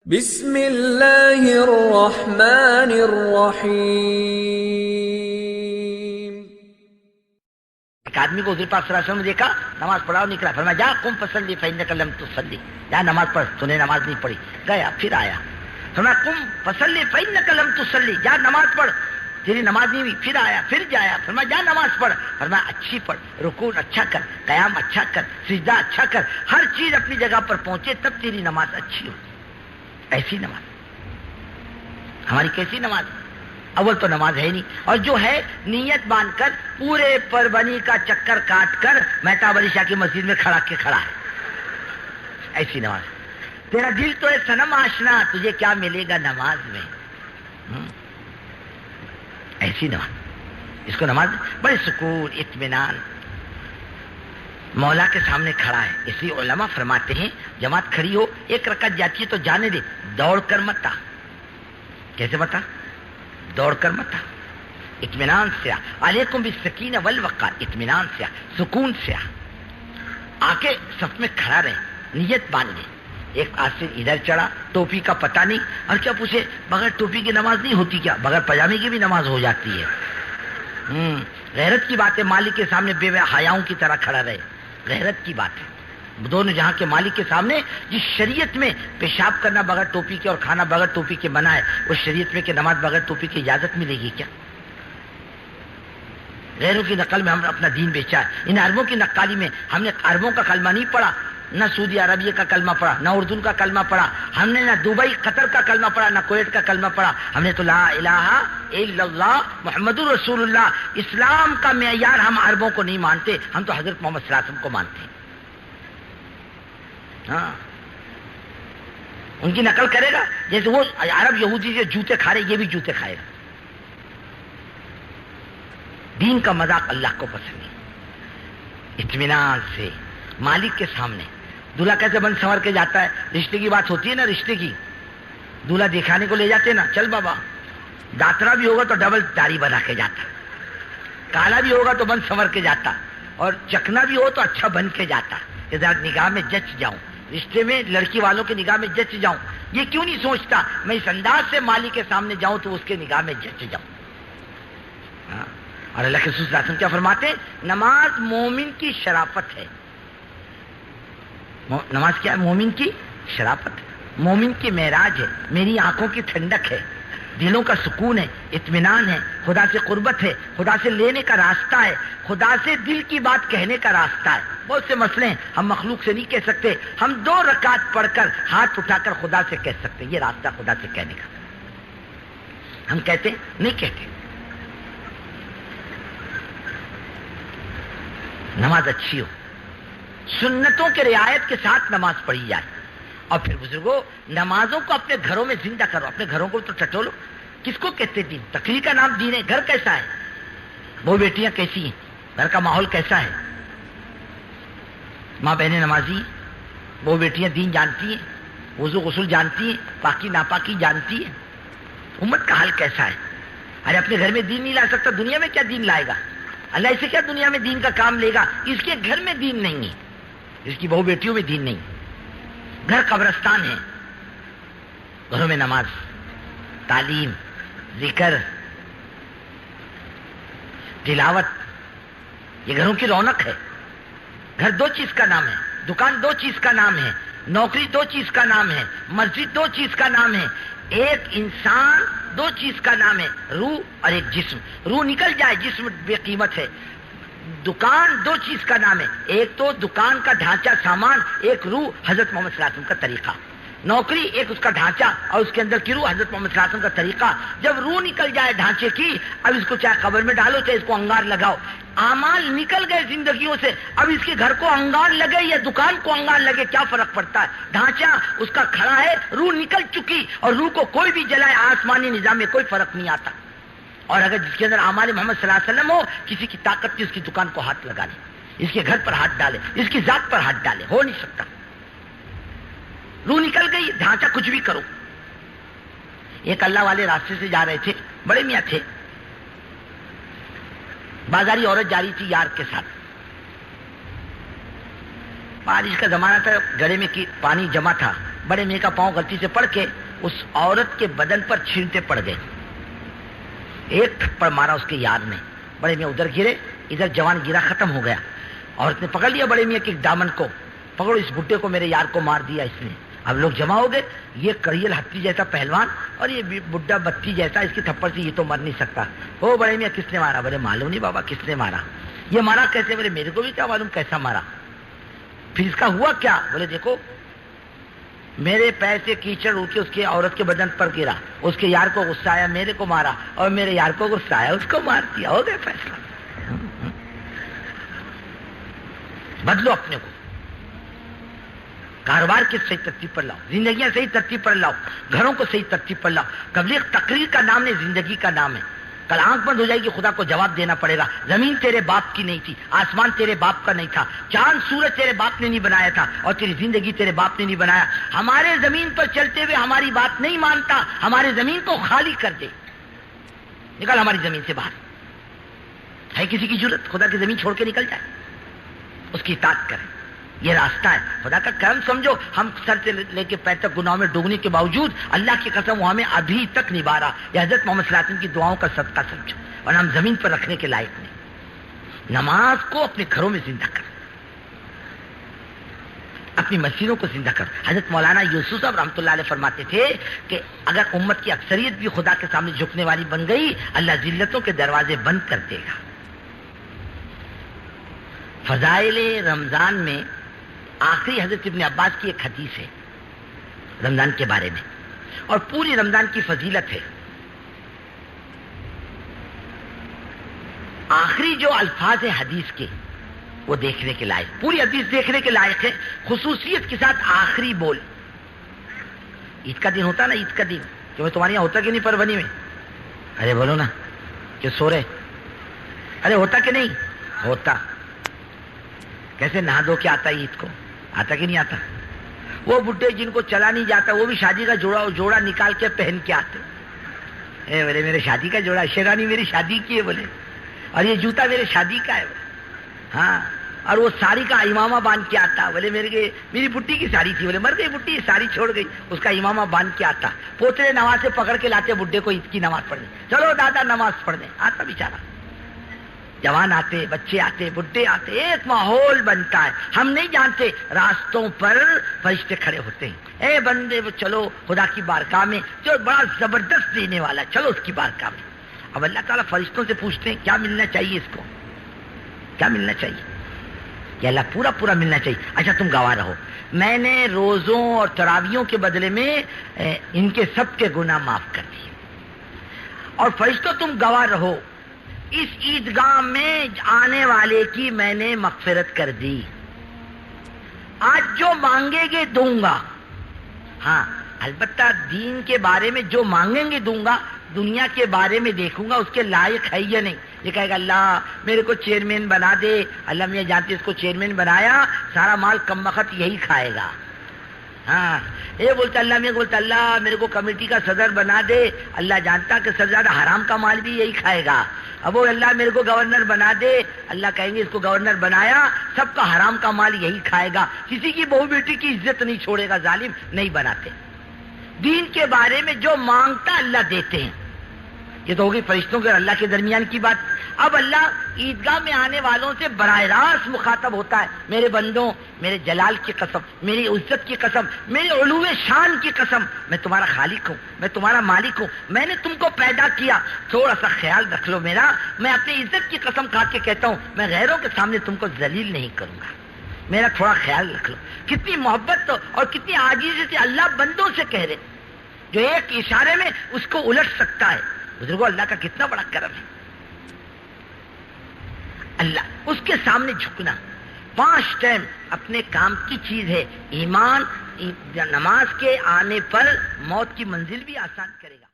بسم اللہ الرحمن الرحیم۔ ایک آدمی کو حضور پاک صلی اللہ علیہ وسلم نے دیکھا، نماز پڑھا اور نکلا، فرمایا جا قم فصلی فإنک لم تصلی، جا نماز پڑھ، تو نے نماز نہیں پڑھی۔ گیا پھر آیا، فرمایا قم فصلی فإنک لم تصلی، جا نماز پڑھ، تیری نماز نہیں ہوئی۔ پھر آیا، پھر جایا، فرمایا جا نماز پڑھ، فرمایا اچھی پڑھ، رکوع اچھا کر، قیام اچھا کر، سجدہ اچھا کر، ہر چیز اپنی جگہ پر پہنچے تب تیری نماز اچھی ہو۔ ایسی نماز ہماری کیسی نماز؟ اول تو نماز ہے نہیں، اور جو ہے نیت باندھ کر پورے پربنی کا چکر کاٹ کر مہتاب علی شاہ کی مسجد میں کھڑا ہے۔ ایسی نماز، تیرا دل تو ہے صنم آشنا، تجھے کیا ملے گا نماز میں؟ ایسی نماز، اس کو نماز بڑے سکون اطمینان مولا کے سامنے کھڑا ہے۔ اس لیے علماء فرماتے ہیں جماعت کھڑی ہو، ایک رکعت جاتی ہے تو جانے دے، دوڑ کر مت آ۔ کیسے بتا؟ دوڑ کر مت آ، اطمینان سے آ۔ علیکم بالسکینہ والوقار، اطمینان سے آ، سکون سے آ کے صف میں کھڑا رہے، نیت باندھ لے۔ ایک آدمی ادھر چڑھا، ٹوپی کا پتہ نہیں، اور کیا پوچھے بغیر ٹوپی کی نماز نہیں ہوتی کیا؟ بغیر پاجامے کی بھی نماز ہو جاتی ہے۔ غیرت کی بات ہے، مالک کے سامنے بے حیاؤں کی طرح کھڑا رہے، غیرت کی بات ہے۔ دونوں جہاں کے مالک کے سامنے جس شریعت میں پیشاب کرنا بغیر ٹوپی کے اور کھانا بغیر ٹوپی کے منع ہے، اس شریعت میں کہ نماز بغیر ٹوپی کی اجازت ملے گی کیا؟ غیروں کی نقل میں ہم نے اپنا دین بیچا ہے۔ ان عربوں کی نقالی میں ہم نے عربوں کا کلمہ نہیں پڑھا، نہ سعودی عربیہ کا کلمہ پڑھا، نہ اردو کا کلمہ پڑھا، ہم نے نہ دبئی قطر کا کلمہ پڑھا، نہ کویت کا کلمہ پڑھا، ہم نے تو لا الہ الا اللہ محمد رسول اللہ۔ اسلام کا معیار ہم عربوں کو نہیں مانتے، ہم تو حضرت محمد صلی اللہ علیہ وسلم کو مانتے ہیں۔ ہاں، ان کی نقل کرے گا جیسے وہ عرب یہودی سے جوتے کھا رہے، یہ بھی جوتے کھائے گا۔ دین کا مذاق اللہ کو پسند ہے۔ اطمینان سے مالک کے سامنے دولہا کیسے بن سنور کے جاتا ہے؟ رشتے کی بات ہوتی ہے نا، رشتے کی، دولہا دکھانے کو لے جاتے نا، چل بابا، داترا بھی ہوگا تو ڈبل داڑھی بنا کے جاتا، کالا بھی ہوگا تو بن سنور کے جاتا، اور چکنا بھی ہو تو اچھا بن کے جاتا کہ ذرا نگاہ میں جچ جاؤں، رشتے میں لڑکی والوں کے نگاہ میں جچ جاؤں۔ یہ کیوں نہیں سوچتا میں اس انداز سے مالک کے سامنے جاؤں تو اس کے نگاہ میں جچ جاؤں؟ اور اللہ کے رسول صلی اللہ علیہ وسلم کیا فرماتے ہیں؟ نماز مومن کی شرافت ہے۔ نماز کیا ہے؟ مومن کی شرافت ہے، مومن کی معراج ہے، میری آنکھوں کی ٹھنڈک ہے، دلوں کا سکون ہے، اطمینان ہے، خدا سے قربت ہے، خدا سے لینے کا راستہ ہے، خدا سے دل کی بات کہنے کا راستہ ہے۔ بہت سے مسئلے ہیں ہم مخلوق سے نہیں کہہ سکتے، ہم 2 رکعت پڑھ کر ہاتھ اٹھا کر خدا سے کہہ سکتے ہیں، یہ راستہ خدا سے کہنے کا۔ ہم کہتے نہیں کہتے۔ نماز اچھی ہو، سنتوں کے رعایت کے ساتھ نماز پڑھی جائے، اور پھر بزرگوں نمازوں کو اپنے گھروں میں زندہ کرو، اپنے گھروں کو تو ٹٹولو۔ کس کو کہتے دین؟ تقریر کا نام دین ہے۔ گھر کیسا ہے؟ وہ بیٹیاں کیسی ہیں؟ گھر کا ماحول کیسا ہے؟ ماں بہنیں نمازی ہیں، وہ بیٹیاں دین جانتی ہیں، وضو غسل جانتی ہیں، پاکی ناپاکی جانتی ہیں، امت کا حال کیسا ہے؟ ارے اپنے گھر میں دین نہیں لا سکتا، دنیا میں کیا دین لائے گا؟ اللہ اسے کیا دنیا میں دین کا کام لے گا؟ اس کے گھر میں دین نہیں ہے، اس کی بہو بیٹیوں میں دین نہیں۔ گھر قبرستان ہے، گھروں میں نماز، تعلیم، ذکر، تلاوت، یہ گھروں کی رونق ہے۔ گھر 2 چیز کا نام ہے، دکان 2 چیز کا نام ہے، نوکری 2 چیز کا نام ہے، مسجد 2 چیز کا نام ہے، ایک انسان 2 چیز کا نام ہے، روح اور ایک جسم۔ روح نکل جائے جسم بے قیمت ہے۔ دکان 2 چیز کا نام ہے، ایک تو دکان کا ڈھانچہ سامان، ایک روح حضرت محمد صلی اللہ علیہ وسلم کا طریقہ۔ نوکری ایک اس کا ڈھانچہ اور اس کے اندر کی روح حضرت محمد صلی اللہ علیہ وسلم کا طریقہ۔ جب روح نکل جائے ڈھانچے کی، اب اس کو چاہے قبر میں ڈالو چاہے اس کو انگار لگاؤ، اعمال نکل گئے زندگیوں سے، اب اس کے گھر کو انگار لگے یا دکان کو انگار لگے کیا فرق پڑتا ہے؟ ڈھانچہ اس کا کھڑا ہے، روح نکل چکی، اور روح کو کوئی بھی جلائے آسمانی نظام میں کوئی فرق نہیں آتا۔ اور اگر جس کے اندر اعمال محمد صلی اللہ علیہ وسلم ہو، کسی کی طاقت کی اس کی دکان کو ہاتھ لگا لے، اس کے گھر پر ہاتھ ڈالے، اس کی ذات پر ہاتھ ڈالے، ہو نہیں سکتا۔ روح نکل گئی، ڈھانچہ کچھ بھی کرو۔ ایک اللہ والے راستے سے جا رہے تھے، بڑے میاں تھے، بازاری عورت جا رہی تھی یار کے ساتھ، بارش کا زمانہ تھا، گڑے میں پانی جمع تھا، بڑے میاں کا پاؤں غلطی سے پڑ کے اس عورت کے بدن پر چھینٹے پڑ گئے. ایک تھپڑ مارا اس کے یار نے. بڑے میاں ادھر گرے, ادھر جوان گرا, ختم ہو گیا. عورت نے پکڑ لیا بڑے میاں کے دامن کو, پکڑو اس بڈھے کو, میرے یار کو مار دیا اس نے. اب لوگ جمع ہو گئے, یہ کڑیل ہتھی جیسا پہلوان اور یہ بڈھا بتی جیسا, اس کی تھپڑ سے یہ تو مر نہیں سکتا. او بڑے میاں کس نے مارا؟ بولے معلوم نہیں بابا کس نے مارا. یہ مارا کیسے؟ بولے میرے کو بھی کیا معلوم کیسا مارا. پھر اس کا ہوا کیا؟ بولے دیکھو میرے پیر سے کیچڑ اٹھ کے اس کے عورت کے بدن پر گرا, اس کے یار کو غصہ آیا, میرے کو مارا, اور میرے یار کو غصہ آیا, اس کو مار دیا, ہو گیا فیصلہ. بدلو اپنے کو, کاروبار کی صحیح ترتیب پر لاؤ, زندگیاں صحیح ترتیب پر لاؤ, گھروں کو صحیح ترتیب پر لاؤ. تبلیغ تقریر کا نام نہیں, زندگی کا نام ہے. کل آنکھ بند ہو جائے گی, خدا کو جواب دینا پڑے گا. زمین تیرے باپ کی نہیں تھی, آسمان تیرے باپ کا نہیں تھا, چاند سورج تیرے باپ نے نہیں بنایا تھا, اور تیری زندگی تیرے باپ نے نہیں بنایا. ہمارے زمین پر چلتے ہوئے ہماری بات نہیں مانتا, ہمارے زمین کو خالی کر دے, نکل ہماری زمین سے باہر. ہے کسی کی جرت خدا کی زمین چھوڑ کے نکل جائے؟ اس کی اطاعت کریں. یہ راستہ ہے. خدا کا کرم سمجھو, ہم سر سے لے کے پیر تک گناہوں میں ڈوبنے کے باوجود اللہ کی قسم وہ ہمیں ابھی تک نبھا رہا. یہ حضرت محمد صلی اللہ علیہ وسلم کی دعاؤں کا صدقہ سمجھو, ورنہ ہم زمین پر رکھنے کے لائق نہیں. نماز کو اپنے گھروں میں زندہ کر, اپنی مسجدوں کو زندہ کر. حضرت مولانا یوسف صاحب رحمۃ اللہ علیہ فرماتے تھے کہ اگر امت کی اکثریت بھی خدا کے سامنے جھکنے والی بن گئی, اللہ ذلتوں کے دروازے بند کر دے گا. فضائل رمضان میں آخری حضرت ابن عباس کی ایک حدیث ہے رمضان کے بارے میں, اور پوری رمضان کی فضیلت ہے. آخری جو الفاظ ہیں حدیث کے وہ دیکھنے کے لائق, پوری حدیث دیکھنے کے لائق ہے, خصوصیت کے ساتھ آخری بول. عید کا دن ہوتا نا, عید کا دن کہ میں تمہارے یہاں ہوتا کہ نہیں پربنی میں؟ ارے بولو نا کہ سو رہے. ارے ہوتا کہ نہیں ہوتا؟ کیسے نہا دھو کے آتا عید کو, آتا کہ نہیں آتا؟ وہ بڈھے جن کو چلا نہیں جاتا وہ بھی شادی کا جوڑا نکال کے پہن کے آتے. بولے میرے شادی کا جوڑا, شیرانی میری شادی کی ہے بولے, اور یہ جوتا میرے شادی کا ہے. ہاں, اور وہ ساڑی کا امامہ باندھ کے آتا. بولے میری بڈھی کی ساڑی تھی, بولے مر گئی بڈھی, ساڑی چھوڑ گئی, اس کا امامہ باندھ کے آتا. پوترے نماز سے پکڑ کے لاتے بڈھے کو عید کی نماز پڑھنے, چلو دادا نماز پڑھنے. آتا بیچارہ. جوان آتے, بچے آتے, بڈھے آتے, ایک ماحول بنتا ہے. ہم نہیں جانتے راستوں پر فرشتے کھڑے ہوتے ہیں, اے بندے چلو خدا کی بارگاہ میں, جو بڑا زبردست دینے والا, چلو اس کی بارگاہ میں. اب اللہ تعالیٰ فرشتوں سے پوچھتے ہیں کیا ملنا چاہیے, اس کو کیا ملنا چاہیے؟ کہ اللہ پورا پورا ملنا چاہیے. اچھا تم گواہ رہو, میں نے روزوں اور تراویحوں کے بدلے میں ان کے سب کے گناہ معاف کر دیے. اور فرشتوں تم گواہ رہو, اس عیدگاہ میں آنے والے کی میں نے مغفرت کر دی. آج جو مانگے گے دوں گا. ہاں البتہ دین کے بارے میں جو مانگیں گے دوں گا, دنیا کے بارے میں دیکھوں گا اس کے لائق ہے یا نہیں. یہ کہے گا اللہ میرے کو چیئرمین بنا دے, اللہ میں جانتے اس کو چیئرمین بنایا, سارا مال کم وقت یہی کھائے گا. ہاں یہ بولتا اللہ, میں بولتا اللہ میرے کو کمیٹی کا صدر بنا دے, اللہ جانتا کہ سب سے زیادہ حرام کا مال بھی یہی کھائے گا. اب وہ اللہ میرے کو گورنر بنا دے, اللہ کہیں گے اس کو گورنر بنایا, سب کا حرام کا مال یہی کھائے گا, کسی کی بہو بیٹی کی عزت نہیں چھوڑے گا, ظالم نہیں بناتے. دین کے بارے میں جو مانگتا اللہ دیتے ہیں. یہ تو ہوگی فرشتوں کے اور اللہ کے درمیان کی بات. اب اللہ عیدگاہ میں آنے والوں سے براہ راست مخاطب ہوتا ہے, میرے بندوں میرے جلال کی قسم, میری عزت کی قسم, میرے علو شان کی قسم, میں تمہارا خالق ہوں, میں تمہارا مالک ہوں, میں نے تم کو پیدا کیا, تھوڑا سا خیال رکھ لو میرا. میں اپنی عزت کی قسم کھا کے کہتا ہوں میں غیروں کے سامنے تم کو ذلیل نہیں کروں گا, میرا تھوڑا خیال رکھ لو. کتنی محبت اور کتنی عاجزی سے اللہ بندوں سے کہہ رہے, جو ایک اشارے میں اس کو الٹ سکتا ہے. بزرگوں اللہ کا کتنا بڑا کرم ہے. اللہ اس کے سامنے جھکنا 5 ٹائم اپنے کام کی چیز ہے. ایمان نماز کے آنے پر موت کی منزل بھی آسان کرے گا.